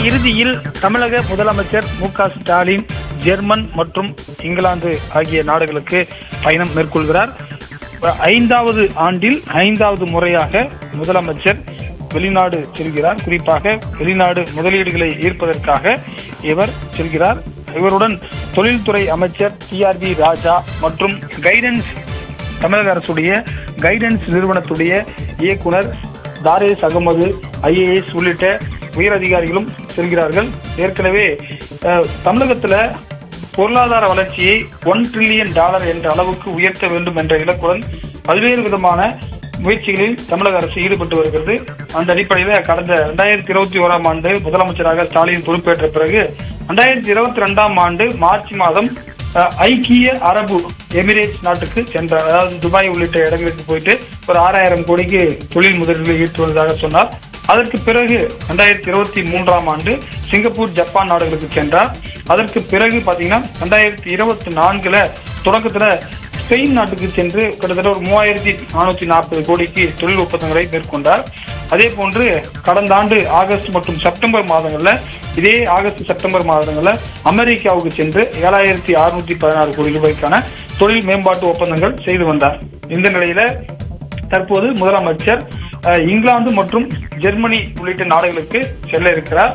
இறுதியில் தமிழக முதலமைச்சர் மு.க. ஸ்டாலின் ஜெர்மன் மற்றும் இங்கிலாந்து ஆகிய நாடுகளுக்கு பயணம் மேற்கொள்கிறார். 5வது ஆண்டில் 5வது முறையாக முதலமைச்சர் வெளிநாடு செல்கிறார். குறிப்பாக வெளிநாடு முதலீடுகளை ஈர்ப்பதற்காக இவர் செல்கிறார். இவருடன் தொழில்துறை அமைச்சர் டிஆர்பி ராஜா மற்றும் கைடன்ஸ் தமிழக அரசுடைய கைடன்ஸ் நிறுவனத்துடைய இயக்குனர் தாரேஸ் அகமது ஐஏஎஸ் உள்ளிட்ட உயர் அதிகாரிகளும் செல்கிறார்கள். ஏற்கனவே தமிழகத்துல பொருளாதார வளர்ச்சியை $1 டிரில்லியன் என்ற அளவுக்கு உயர்த்த வேண்டும் என்ற இலக்குடன் பல்வேறு விதமான முயற்சிகளில் தமிழக அரசு ஈடுபட்டு வருகிறது. அந்த அடிப்படையில் கடந்த 2021ஆம் ஆண்டு முதலமைச்சராக ஸ்டாலின் பொறுப்பேற்ற பிறகு 2022ஆம் ஆண்டு மார்ச் மாதம் ஐக்கிய அரபு எமிரேட்ஸ் நாட்டுக்கு சென்றார். அதாவது துபாய் உள்ளிட்ட இடங்களுக்கு போயிட்டு ஒரு 6000 கோடிக்கு தொழில் முதலீடுகளை ஈர்த்து வந்ததாக சொன்னார். அதற்கு பிறகு 2023ஆம் ஆண்டு சிங்கப்பூர், ஜப்பான் நாடுகளுக்கு சென்றார். அதற்கு பிறகு பாத்தீங்கன்னா 2024ல தொடக்கத்துல ஸ்பெயின் நாட்டுக்கு சென்று கிட்டத்தட்ட ஒரு 3440 கோடிக்கு தொழில் ஒப்பந்தங்களை மேற்கொண்டார். அதே போன்று கடந்த ஆண்டு ஆகஸ்ட் மற்றும் செப்டம்பர் மாதங்கள்ல இதே ஆகஸ்ட் செப்டம்பர் மாதங்கள்ல அமெரிக்காவுக்கு சென்று 7616 கோடி ரூபாய்க்கான தொழில் மேம்பாட்டு ஒப்பந்தங்கள் செய்து வந்தார். இந்த நிலையில தற்போது முதலமைச்சர் இங்கிலாந்து மற்றும் ஜெர்மனி உள்ளிட்ட நாடுகளுக்கு செல்ல இருக்கிறார்.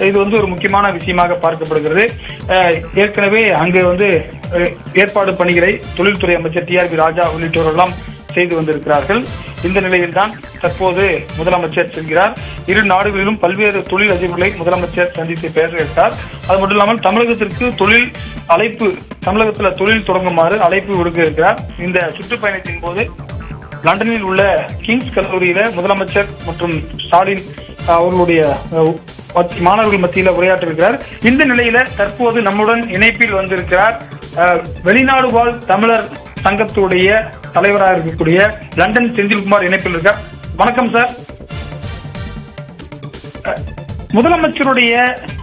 இது ஒரு முக்கியமான விஷயமாக பார்க்கப்படுகிறது. ஏற்கனவே அங்கு ஏற்பாடு பணிகளை தொழில்துறை அமைச்சர் டிஆர்பி ராஜா உள்ளிட்டோரெல்லாம் செய்து வந்திருக்கிறார்கள். இந்த நிலையில் தான் தற்போது முதலமைச்சர் செல்கிறார். இரு நாடுகளிலும் பல்வேறு தொழில் அதிபர்களை முதலமைச்சர் சந்தித்து பேச இருக்கிறார். அது மட்டும் இல்லாமல் தமிழகத்திற்கு தமிழகத்தில் தொழில் தொடங்குமாறு அழைப்பு விடுக்க இருக்கிறார். இந்த சுற்றுப்பயணத்தின் போது லண்டனில் உள்ள கிங்ஸ் கல்லூரியில முதலமைச்சர் மற்றும் ஸ்டாலின் அவர்களுடைய மாணவர்கள் மத்தியில் உரையாற்றிருக்கிறார். இந்த நிலையில தற்போது நம்முடன் இணைப்பில் வந்திருக்கிறார் வெளிநாடு வாழ் தமிழர் சங்கத்துடைய தலைவராக இருக்கக்கூடிய லண்டன் செந்தில்குமார் இணைப்பில் இருக்கார். வணக்கம் சார். முதலமைச்சருடைய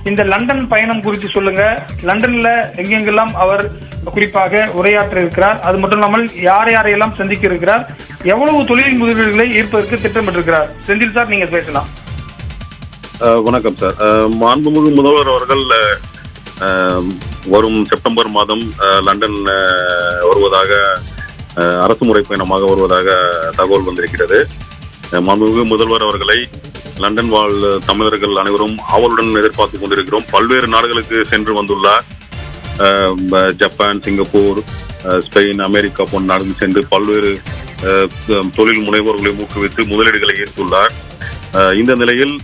இந்த லண்டன் பயணம் குறித்து சொல்லுங்க. லண்டன்ல எங்கெங்கெல்லாம் அவர் குறிப்பாக உரையாற்ற இருக்கிறார், அது மட்டும் இல்லாமல் யாரையெல்லாம் சந்திக்க இருக்கிறார், எவ்வளவு தொழில் முதலீடுகளை ஈர்ப்பதற்கு திட்டமிட்டிருக்கிறார்? செந்தில் சார், நீங்க பேசலாம். வணக்கம் சார். மாண்புமிகு முதல்வர் அவர்கள் வரும் செப்டம்பர் மாதம் லண்டன் வருவதாக அரசு முறை பயணமாக வருவதாக தகவல் வந்திருக்கிறது. மாண்புமிகு முதல்வர் அவர்களை லண்டன் வாழ் தமிழர்கள் அனைவரும் ஆவலுடன் எதிர்பார்த்து கொண்டிருக்கிறோம். பல்வேறு நாடுகளுக்கு சென்று வந்துள்ளார். ஜப்பான், சிங்கப்பூர், ஸ்பெயின், அமெரிக்கா போன்ற நாடுகள் சென்று பல்வேறு தொழில் முனைவோர்களை ஊக்குவித்து முதலீடுகளை ஈர்த்துள்ளார். இந்த நிலையில்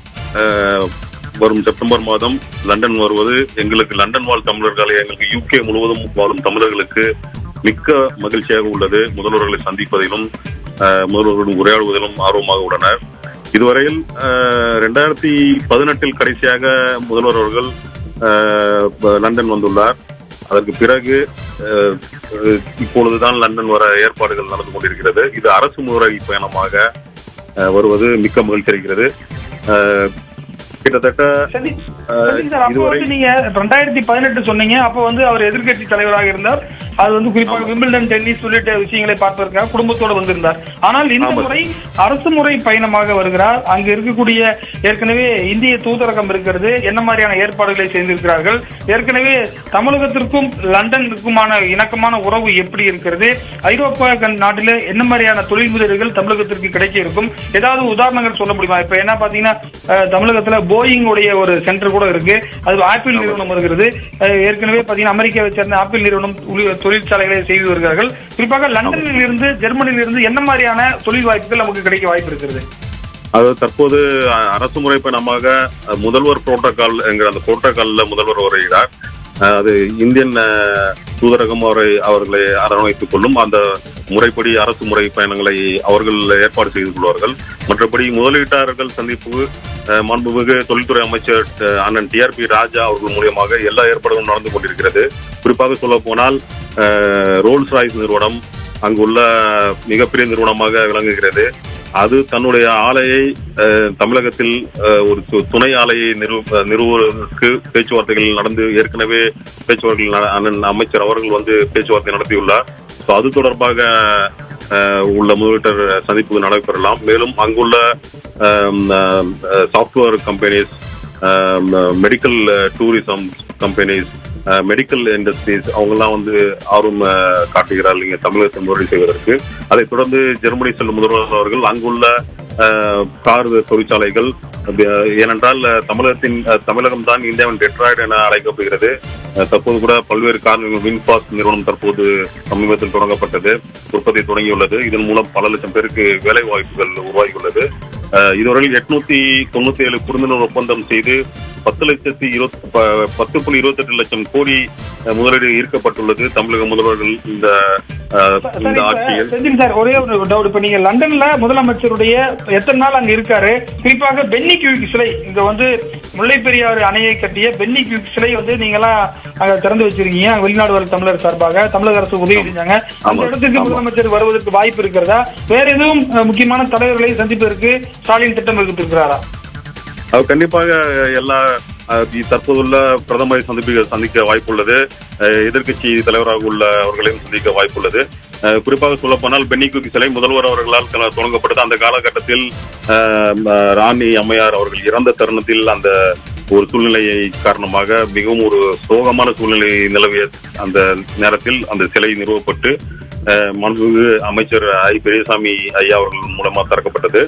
வரும் செப்டம்பர் மாதம் லண்டன் வருவது எங்களுக்கு லண்டன் வாழ் தமிழர்களை எங்களுக்கு UK முழுவதும் வாழும் தமிழர்களுக்கு மிக்க மகிழ்ச்சியாக உள்ளது. முதல்வர்களை சந்திப்பதிலும் முதல்வர்களுடன் உரையாடுவதிலும் ஆர்வமாக உள்ளனர். இதுவரையில் 2018 கடைசியாக முதல்வர் அவர்கள் லண்டன் வந்துள்ளார். அதற்கு பிறகு இப்பொழுதுதான் லண்டன் வர ஏற்பாடுகள் நடந்து கொண்டிருக்கிறது. இது அரசு முறை பயணமாக வருவது மிக்க மகிழ்ச்சி அளிக்கிறது. கிட்டத்தட்ட நீங்க 2018 சொன்னீங்க. அப்ப அவர் எதிர்கட்சி தலைவராக இருந்தார். அது குறிப்பாக விம்பிள்டன், டென்னிஸ் உள்ளிட்ட விஷயங்களை பார்ப்பதற்காக குடும்பத்தோடு வந்திருந்தார். ஆனால் இந்த முறை அரசு முறை பயணமாக வருகிறார். அங்கு இருக்கக்கூடிய ஏற்கனவே இந்திய தூதரகம் இருக்கிறது. என்ன மாதிரியான ஏற்பாடுகளை செய்திருக்கிறார்கள்? ஏற்கனவே தமிழகத்திற்கும் லண்டனுக்குமான இணக்கமான உறவு எப்படி இருக்கிறது? ஐரோப்பா நாட்டில என்ன மாதிரியான தொழில் முதலீடுகள் தமிழகத்திற்கு கிடைக்க இருக்கும்? ஏதாவது உதாரணங்கள் சொல்ல முடியுமா? இப்ப என்ன பாத்தீங்கன்னா தமிழகத்துல போயிங் உடைய ஒரு சென்டர் கூட இருக்கு. அது ஆப்பிள் நிறுவனம் வருகிறது. ஏற்கனவே பாத்தீங்கன்னா அமெரிக்காவை சேர்ந்த ஆப்பிள் நிறுவனம் தொழிற்சாலைகளை செய்து வருகிறார்கள். குறிப்பாக லண்டனில் இருந்து, ஜெர்மனியில் இருந்து என்ன மாதிரியான தொழில் வாய்ப்புகள் நமக்கு கிடைக்க வாய்ப்பு இருக்கிறது? அது தற்போது அரசு முறை பயணமாக முதல்வர் புரோட்டோகால் என்கிற அந்த புரோட்டோகால்ல முதல்வர் வருகிறார். அது இந்தியன் தூதரகம் அவர்களை அரவணைத்துக் கொள்ளும். அந்த முறைப்படி அரசு முறை பயணங்களை அவர்கள் ஏற்பாடு செய்து கொள்வார்கள். மற்றபடி முதலீட்டாளர்கள் சந்திப்பு மாண்புமிகு தொழில்துறை அமைச்சர் அண்ணன் டிஆர்பி ராஜா அவர்கள் மூலியமாக எல்லா ஏற்பாடுகளும் நடந்து கொண்டிருக்கிறது. குறிப்பாக சொல்ல போனால் ரோல்ஸ் ராய்ஸ் நிறுவனம் அங்குள்ள மிகப்பெரிய நிறுவனமாக விளங்குகிறது. அது தன்னுடைய ஆலையை தமிழகத்தில் ஒரு துணை ஆலையை நிறுவுவதற்கு பேச்சுவார்த்தைகள் நடந்து ஏற்கனவே பேச்சுவார்த்தைகள் அமைச்சர் அவர்கள் பேச்சுவார்த்தை நடத்தியுள்ளார். அது தொடர்பாக உள்ள முதலீட்டர் சந்திப்பு நடைபெறலாம். மேலும் அங்குள்ள software companies medical tourism companies, medical industries அவங்கெல்லாம் வந்து ஆர்வம் காட்டுகிறார்கள் இங்கே தமிழகத்தை முதலீடு செய்வதற்கு. அதைத் தொடர்ந்து ஜெர்மனி செல்லும் முதல்வர் அவர்கள் அங்குள்ள கார் தொழிற்சாலைகள், ஏனென்றால் தமிழகம் தான் இந்தியாவின் டெட்ராய்டு என அழைக்கப்படுகிறது. தற்போது கூட பல்வேறு கார் வின்பாஸ் நிறுவனம் தற்போது சமீபத்தில் தொடங்கப்பட்டது, உற்பத்தி தொடங்கியுள்ளது. இதன் மூலம் பல லட்சம் பேருக்கு வேலை வாய்ப்புகள் உருவாகியுள்ளது. இதுவரையில் 897 புரிந்துணர்வு ஒப்பந்தம் செய்து 10.28 லட்சம் கோடி முதலீடு ஈர்க்கப்பட்டுள்ளது தமிழக முதல்வர்கள் இந்த ஆட்சியில். சார், ஒரே ஒரு டவுட். இப்ப நீங்க லண்டன்ல முதலமைச்சருடைய எத்தனை நாள் அங்க இருக்காரு? குறிப்பாக பென்னி கியூக் சிலை, இங்க வந்து முல்லை பெரியாறு அணையை கட்டிய பென்னி கியூக் சிலை வந்து நீங்க எல்லாம் அங்க திறந்து வச்சிருக்கீங்க. வெளிநாடு வாழ் தமிழர் சார்பாக தமிழக அரசு உதவி செஞ்சாங்க. அந்த இடத்துக்கு முதலமைச்சர் வருவதற்கு வாய்ப்பு இருக்கிறதா? வேற எதுவும் முக்கியமான தலைவர்களை சந்திப்பதற்கு ஸ்டாலின் திட்டம் இருக்கிறாரா? அவர் கண்டிப்பாக எல்லா தற்போதுள்ள பிரதமரை சந்திக்க வாய்ப்புள்ளது. எதிர்கட்சி தலைவராக உள்ள அவர்களையும் சந்திக்க வாய்ப்புள்ளது. குறிப்பாக சொல்ல போனால் பென்னி கியூக் சிலை முதல்வர் அவர்களால் தொடங்கப்பட்டது. அந்த காலகட்டத்தில் ராணி அம்மையார் அவர்கள் இறந்த தருணத்தில் அந்த ஒரு சூழ்நிலையை காரணமாக மிகவும் ஒரு சோகமான சூழ்நிலை நிலவிய அந்த நேரத்தில் அந்த சிலை நிறுவப்பட்டு மாண்புமிகு அமைச்சர் ஐ பெரியசாமி ஐயா அவர்கள் மூலமா திறக்கப்பட்டது.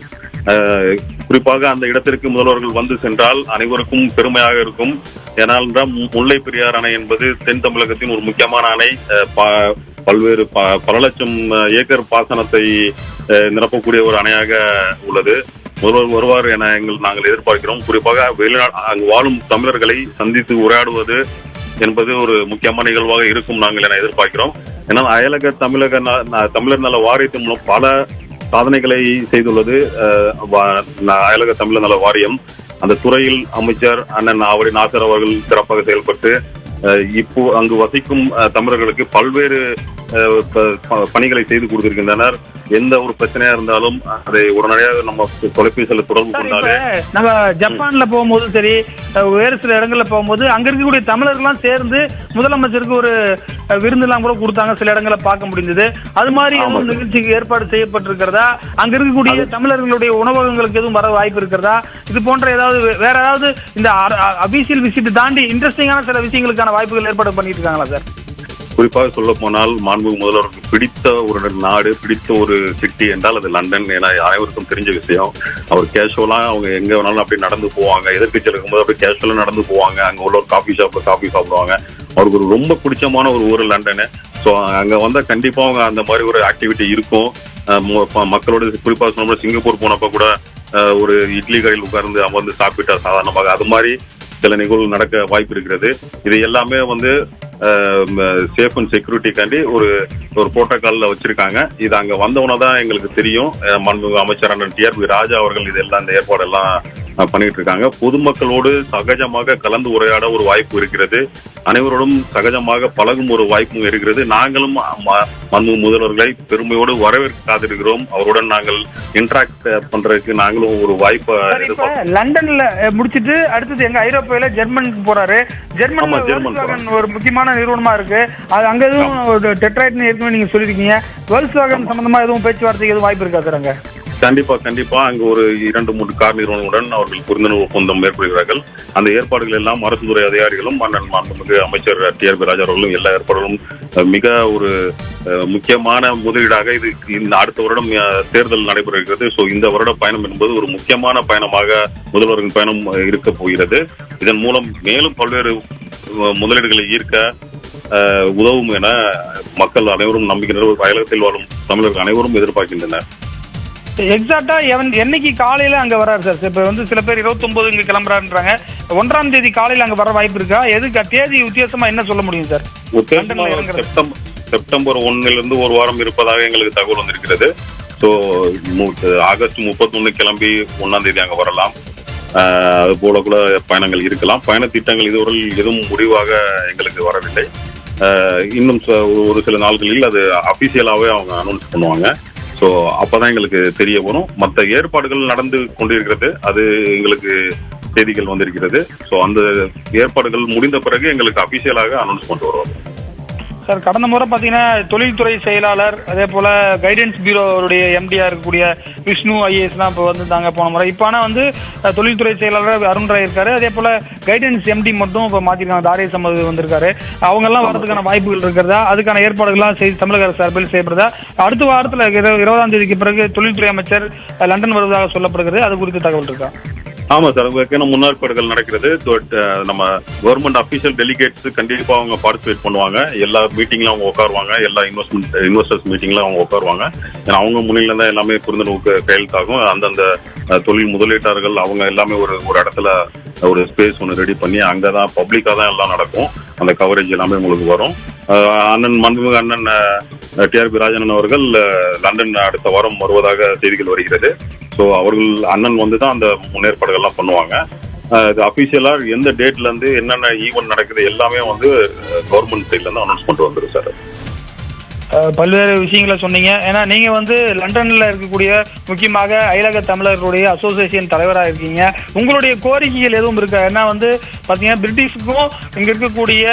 குறிப்பாக அந்த இடத்திற்கு முதல்வர்கள் வந்து சென்றால் அனைவருக்கும் பெருமையாக இருக்கும். ஏனால் முல்லை பெரியார் அணை என்பது தென் தமிழகத்தின் ஒரு முக்கியமான அணை. பல்வேறு பல லட்சம் ஏக்கர் பாசனத்தை நிரப்பக்கூடிய ஒரு அணையாக உள்ளது. முதல்வர் வருவார் என நாங்கள் எதிர்பார்க்கிறோம். குறிப்பாக அங்கு வாழும் தமிழர்களை சந்தித்து உரையாடுவது என்பது ஒரு முக்கியமான நிகழ்வாக இருக்கும் நாங்கள் என எதிர்பார்க்கிறோம். ஏன்னால் அயலக தமிழர் நல வாரியத்தின் மூலம் பல சாதனைகளை செய்துள்ளது அயலக தமிழர் நல வாரியம். அந்த துறையில் அமைச்சர் அண்ணன் ஆவடி நாசர் அவர்கள் சிறப்பாக செயல்பட்டு இப்போ அங்கு வசிக்கும் தமிழர்களுக்கு பல்வேறு பணிகளை செய்து கொடுத்திருக்கின்றனர். எந்த ஒரு பிரச்சனையா இருந்தாலும் அதை உடனடியாக நம்ம தொலைபேசியில தொடர்பு கொண்டாலே. நம்ம ஜப்பான்ல போகும்போது சரி, வேறு சில இடங்கள்ல போகும்போது அங்க இருக்கக்கூடிய தமிழர்கள்லாம் சேர்ந்து முதலமைச்சருக்கு ஒரு விருந்தெல்லாம் கூட கொடுத்தாங்க, சில இடங்களை பார்க்க முடிந்தது. அது மாதிரி நிகழ்ச்சிக்கு ஏற்பாடு செய்யப்பட்டிருக்கிறதா? அங்க இருக்கக்கூடிய தமிழர்களுடைய உணவகங்களுக்கு எதுவும் வர வாய்ப்பு இருக்கிறதா? இது போன்ற ஏதாவது வேற ஏதாவது இந்த அபிஷியல் விசிட் தாண்டி இன்ட்ரெஸ்டிங்கான சில விஷயங்களுக்கான வாய்ப்புகள் ஏற்பாடு பண்ணிட்டு இருக்காங்களா சார்? குறிப்பாக சொல்ல போனால் மாண்புமிகு முதல்வருக்கு பிடித்த ஒரு நாடு, பிடித்த ஒரு சிட்டி என்றால் அது லண்டன். ஏன்னா அனைவருக்கும் தெரிஞ்ச விஷயம். அவர் கேஷுவலா அவங்க எங்க வேணாலும் அப்படி நடந்து போவாங்க. எதிர்கட்சியில் இருக்கும்போது அப்படி கேஷுவலா நடந்து போவாங்க. அங்க உள்ள ஒரு காஃபி ஷாப்ல காஃபி சாப்பிடுவாங்க. அவருக்கு ஒரு ரொம்ப பிடிச்சமான ஒரு ஊர் லண்டனு. ஸோ அங்க வந்தா கண்டிப்பா அவங்க அந்த மாதிரி ஒரு ஆக்டிவிட்டி இருக்கும் மக்களோட. குறிப்பாக சொன்னோம்னா சிங்கப்பூர் போனப்ப கூட ஒரு இட்லி கடையில் உட்கார்ந்து அமர்ந்து சாப்பிட்டா சாதாரணமாக அது மாதிரி சில நிகழ்வுகள் நடக்க வாய்ப்பு இருக்கிறது. இது எல்லாமே வந்து சேஃப் அண்ட் செக்யூரிட்டிக்காண்டி ஒரு புரோட்டோகால்ல வச்சிருக்காங்க. இது அங்க வந்தவன தான் எங்களுக்கு தெரியும். மாண்புமிகு அமைச்சர் அண்ணன் டிஆர்பி ராஜா அவர்கள் இதெல்லாம் இந்த ஏற்பாடெல்லாம் பண்ணிட்டு இருக்காங்க. பொதுமக்களோடு சகஜமாக கலந்து உரையாட ஒரு வாய்ப்பு இருக்கிறது. அனைவரோடும் சகஜமாக பழகும் ஒரு வாய்ப்பும் இருக்கிறது. நாங்களும் மாண்புமிகு முதல்வர்களை பெருமையோடு வரவேற்க காத்திருக்கிறோம். அவருடன் நாங்கள் இன்டராக்ட் பண்றதுக்கு நாங்களும் ஒரு வாய்ப்பை. லண்டன்ல முடிச்சிட்டு அடுத்தது எங்க ஐரோப்பாவில ஜெர்மனுக்கு போறாரு. ஜெர்மன் ஒரு முக்கியமான நிறுவனமா இருக்கு. அது அங்க எதுவும் டெட்ராய்ட்னு ஏற்கனவே நீங்க சொல்லிருக்கீங்க. வேல்ஸ்வாகன் சம்பந்தமா எதுவும் பேச்சுவார்த்தைக்கு எதுவும் வாய்ப்பு இருக்கா சார்? அங்க கண்டிப்பா அங்கு ஒரு 2-3 கார் நிறுவனங்களுடன் அவர்கள் புரிந்துணர்வு ஒப்பந்தம் மேற்கொள்கிறார்கள். அந்த ஏற்பாடுகள் எல்லாம் அரசு துறை அதிகாரிகளும் அண்ணன் மாண்புமிகு அமைச்சர் டிஆர்பி ராஜா அவர்களும் எல்லா ஏற்பாடுகளும் மிக ஒரு முக்கியமான முதலீடாக இது இந்த அடுத்த வருடம் தேர்தல் நடைபெறுகிறது. ஸோ இந்த வருட பயணம் என்பது ஒரு முக்கியமான பயணமாக முதல்வரின் பயணம் இருக்க போகிறது. இதன் மூலம் மேலும் பல்வேறு முதலீடுகளை ஈர்க்க உதவும் என மக்கள் அனைவரும் நம்புகின்றனர். அயலகத்தில் வாழும் தமிழர்கள் அனைவரும் எதிர்பார்க்கின்றனர். எக்ஸாக்டா என்னைக்கு காலையில அங்க வராரு சார்? இப்ப வந்து சில பேர் 29 இங்க கிளம்புறாருன்றாங்க. 1ஆம் தேதி காலையில அங்க வர வாய்ப்பு இருக்கா? எதுக்கு தேதி வித்தியாசமா என்ன சொல்ல முடியும் சார்? செப்டம்பர் 1 ஒரு வாரம் இருப்பதாக எங்களுக்கு தகவல் வந்திருக்கிறது. ஸோ ஆகஸ்ட் 31 கிளம்பி 1ஆம் தேதி அங்க வரலாம். அது போல கூட பயணங்கள் இருக்கலாம். பயண திட்டங்கள் இதுவரை எதுவும் முடிவாக எங்களுக்கு வரவில்லை. இன்னும் ஒரு சில நாட்களில் அது அபிஷியலாவே அவங்க அனௌன்ஸ் பண்ணுவாங்க. ஸோ அப்பதான் எங்களுக்கு தெரிய வரும். மற்ற ஏற்பாடுகள் நடந்து கொண்டிருக்கிறது, அது எங்களுக்கு செய்திகள் வந்திருக்கிறது. ஸோ அந்த ஏற்பாடுகள் முடிந்த பிறகு எங்களுக்கு அபிஷியலாக அனௌன்ஸ் பண்ணிட்டு வருவாங்க. சார், கடந்த முறை பாத்தீங்கன்னா தொழில்துறை செயலாளர், அதே போல கைடன்ஸ் பியூரோவுடைய எம்டியா இருக்கக்கூடிய விஷ்ணு IAS எல்லாம் இப்போ வந்திருந்தாங்க போன முறை. இப்போ ஆனா வந்து தொழில்துறை செயலாளர் அருண் ராய் இருக்காரு, அதே போல கைடன்ஸ் MD மட்டும் இப்போ மாத்திருக்காங்க, தாரே சமது வந்திருக்காரு. அவங்க எல்லாம் வரதுக்கான வாய்ப்புகள் இருக்கிறதா, அதுக்கான ஏற்பாடுகள்லாம் தமிழக அரசு சார்பில் செய்யப்படுதா? அடுத்த வாரத்தில் 20ஆம் தேதிக்கு பிறகு தொழில்துறை அமைச்சர் லண்டன் வருவதாக சொல்லப்படுகிறது, அது குறித்து தகவல் இருக்கா? ஆமா சார், முன்னேற்பாடுகள் நடக்கிறது. நம்ம கவர்மெண்ட் அபிஷியல் டெலிகேட்ஸ் கண்டிப்பா அவங்க பார்ட்டிசிபேட் பண்ணுவாங்க. எல்லா மீட்டிங்ல அவங்க உட்காருவாங்க, எல்லா இன்வெஸ்டர்ஸ் மீட்டிங்ல அவங்க உட்காருவாங்க. ஏன்னா அவங்க முன்னில தான் எல்லாமே புரிந்துணர்வுக்கு கையெழுத்தாகும். அந்தந்த தொழில் முதலீட்டாளர்கள் அவங்க எல்லாமே ஒரு இடத்துல ஒரு ஸ்பேஸ் ஒன்று ரெடி பண்ணி அங்கதான் பப்ளிக்கா தான் எல்லாம் நடக்கும். அந்த கவரேஜ் எல்லாமே உங்களுக்கு வரும். மாண்புமிகு அண்ணன் TRP ராஜன் அவர்கள் லண்டன் அடுத்த வாரம் வருவதாக செய்திகள் வருகிறது. ஸோ அவர்கள் அண்ணன் வந்து தான் அந்த முன்னேற்பாடுகள்லாம் பண்ணுவாங்க. இது அபிஷியலா எந்த டேட்ல இருந்து என்னென்ன ஈவென்ட் நடக்குது எல்லாமே வந்து கவர்மெண்ட் சைட்ல இருந்து அனௌன்ஸ்மெண்ட் வந்துடும் சார். பல்வேறு விஷயங்களை சொன்னீங்க. ஏன்னா நீங்க வந்து லண்டன்ல இருக்கக்கூடிய முக்கியமாக அயலக தமிழர்களுடைய அசோசியேஷன் தலைவராக இருக்கீங்க. உங்களுடைய கோரிக்கைகள் எதுவும் இருக்கா? ஏன்னா வந்து பாத்தீங்கன்னா பிரிட்டிஷுக்கும் இங்க இருக்கக்கூடிய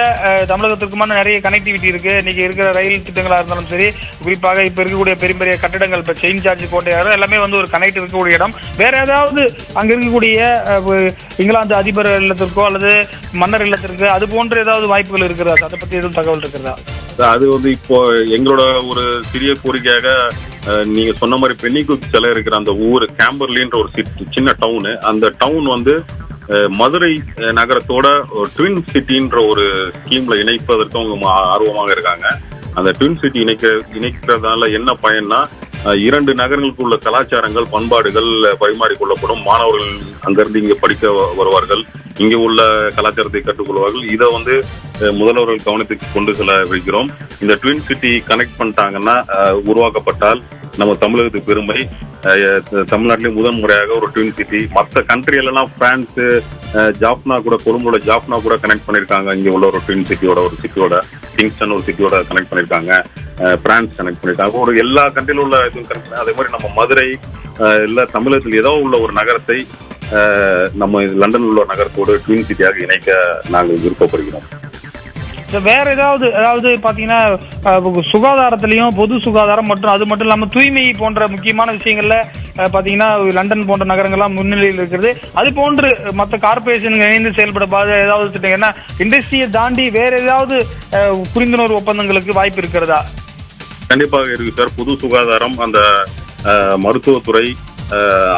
தமிழகத்திற்குமான நிறைய கனெக்டிவிட்டி இருக்கு. இன்னைக்கு இருக்கிற ரயில் திட்டங்களா இருந்தாலும் சரி, குறிப்பாக இப்ப இருக்கக்கூடிய பெரிய பெரிய கட்டடங்கள், இப்ப செயின்ட் ஜார்ஜ் கோட்டையாக எல்லாமே வந்து ஒரு கனெக்ட் இருக்கக்கூடிய இடம். வேற ஏதாவது அங்க இருக்கக்கூடிய இங்கிலாந்து அதிபர் இல்லத்திற்கோ அல்லது மன்னர் இல்லத்திற்கு அது போன்ற ஏதாவது வாய்ப்புகள் இருக்கிறதா? அதை பத்தி எதுவும் தகவல் இருக்கிறதா? அது வந்து இப்போ எங்களோட ஒரு சிறிய கோரிக்கையாக, நீங்க சொன்ன மாதிரி பென்னிகுக் சிலை இருக்கிற அந்த ஊர் கேம்பர்லின்ற ஒரு சின்ன டவுனு, அந்த டவுன் வந்து மதுரை நகரத்தோட ட்வின் சிட்டின்ற ஒரு ஸ்கீம்ல இணைப்பதற்கு அவங்க ஆர்வமாக இருக்காங்க. அந்த ட்வின் சிட்டி இணைக்கிறதால என்ன பயன்னா, 2 நகரங்களுக்கு உள்ள கலாச்சாரங்கள் பண்பாடுகள் பரிமாறிக்கொள்ளப்படும். மாணவர்கள் அங்கிருந்து இங்க படிக்க வருவார்கள், இங்க உள்ள கலாச்சாரத்தை கற்றுக்கொள்வார்கள். இதை வந்து முதல்வர்கள் கவனத்துக்கு கொண்டு செல்ல வைக்கிறோம். இந்த ட்வின் சிட்டி கனெக்ட் பண்ணிட்டாங்கன்னா, உருவாக்கப்பட்டால் நம்ம தமிழகத்துக்கு பெருமை. தமிழ்நாட்டிலே முதன் முறையாக ஒரு ட்வின் சிட்டி. மற்ற கண்ட்ரியிலாம் பிரான்ஸ் ஜாப்னா கூட, கொழும்போட ஜாப்னா கூட கனெக்ட் பண்ணிருக்காங்க. இங்க உள்ள ஒரு ட்வின் சிட்டியோட ஒரு சிட்டியோட கிங்ஸ்டன் ஒரு சிட்டியோட கனெக்ட் பண்ணிருக்காங்க. பிரான்ஸ் கனெக்ட் பண்ணிருக்காங்க. ஒரு எல்லா கண்ட்ரியில உள்ள இதுவும் கனெக்ட். அதே மாதிரி நம்ம மதுரை இல்ல தமிழகத்தில் ஏதோ உள்ள ஒரு நகரத்தை நம்ம லண்டனில் உள்ள நகரத்தோடு ட்வின் சிட்டியாக இணைக்க நாங்கள் விருப்பப்படுகிறோம். வேற அதாவது பாத்தீங்கன்னா சுகாதாரத்திலையும், பொது சுகாதாரம் மற்றும் அது மட்டும் இல்லாம தூய்மை போன்ற முக்கியமான விஷயங்கள்ல பாத்தீங்கன்னா லண்டன் போன்ற நகரங்கள்லாம் முன்னிலையில் இருக்கிறது. அது போன்று மற்ற கார்பரேஷன்கள் இணைந்து செயல்பட ஏதாவது திட்டம், ஏன்னா இண்டஸ்ட்ரியை தாண்டி வேற ஏதாவது புரிந்துணர்வு ஒப்பந்தங்களுக்கு வாய்ப்பு இருக்கிறதா? கண்டிப்பாக இருக்கு சார். பொது சுகாதாரம், அந்த மருத்துவத்துறை,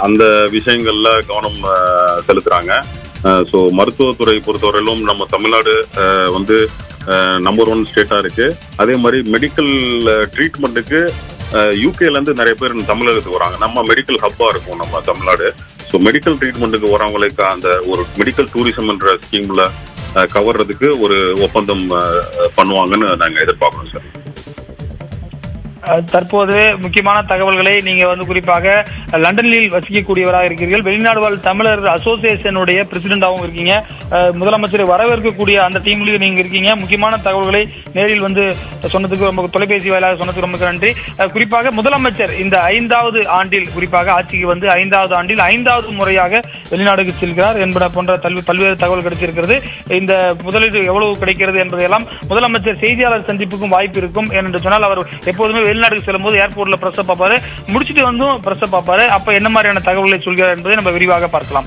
அந்த விஷயங்கள்ல கவனம் செலுத்துறாங்க. ஸோ மருத்துவத்துறை பொறுத்தவரையிலும் நம்ம தமிழ்நாடு வந்து நம்பர் 1 ஸ்டேட்டா இருக்கு. அதே மாதிரி மெடிக்கல் ட்ரீட்மெண்ட்டுக்கு யூகேல இருந்து நிறைய பேர் தமிழகத்துக்கு வராங்க. நம்ம மெடிக்கல் ஹப்பா இருக்கும் நம்ம தமிழ்நாடு. ஸோ மெடிக்கல் ட்ரீட்மெண்ட்டுக்கு வரவங்களுக்கு அந்த ஒரு மெடிக்கல் டூரிசம் என்ற ஸ்கீம்ல கவர்றதுக்கு ஒரு ஒப்பந்தம் பண்ணுவாங்கன்னு நாங்கள் எதிர்பார்க்கணும் சார். தற்போது முக்கியமான தகவல்களை நீங்க வந்து குறிப்பாக லண்டனில் வசிக்கக்கூடியவராக இருக்கிறீர்கள். வெளிநாடு வாழ் தமிழர் அசோசியேஷனுடைய பிரசிடென்டாகவும் இருக்கீங்க. முதலமைச்சரை வரவேற்கக்கூடிய அந்த டீம்லயும் நீங்க இருக்கீங்க. முக்கியமான தகவல்களை நேரில் வந்து சொன்னதுக்கு ரொம்ப, தொலைபேசி வாயிலாக சொன்னதுக்கு ரொம்ப நன்றி. குறிப்பாக முதலமைச்சர் இந்த 5வது ஆண்டில், குறிப்பாக ஆட்சிக்கு வந்து 5வது ஆண்டில் 5வது முறையாக வெளிநாடுக்கு செல்கிறார் என்பன போன்ற பல்வேறு தகவல் கிடைச்சிருக்கிறது. இந்த முதலீடு எவ்வளவு கிடைக்கிறது என்பதையெல்லாம் முதலமைச்சர் செய்தியாளர் சந்திப்புக்கும் வாய்ப்பு இருக்கும். ஏனென்று சொன்னால் அவர் எப்போதுமே வெளிநாடுக்கு செல்லும் போது ஏர்போர்ட்ல பிரஸ் பார்ப்பாரு, முடிச்சுட்டு வந்தும் பிரஸ் பார்ப்பாரு. அப்ப என்ன மாதிரியான தகவல்களை சொல்கிறார் என்பதை நம்ம விரிவாக பார்க்கலாம்.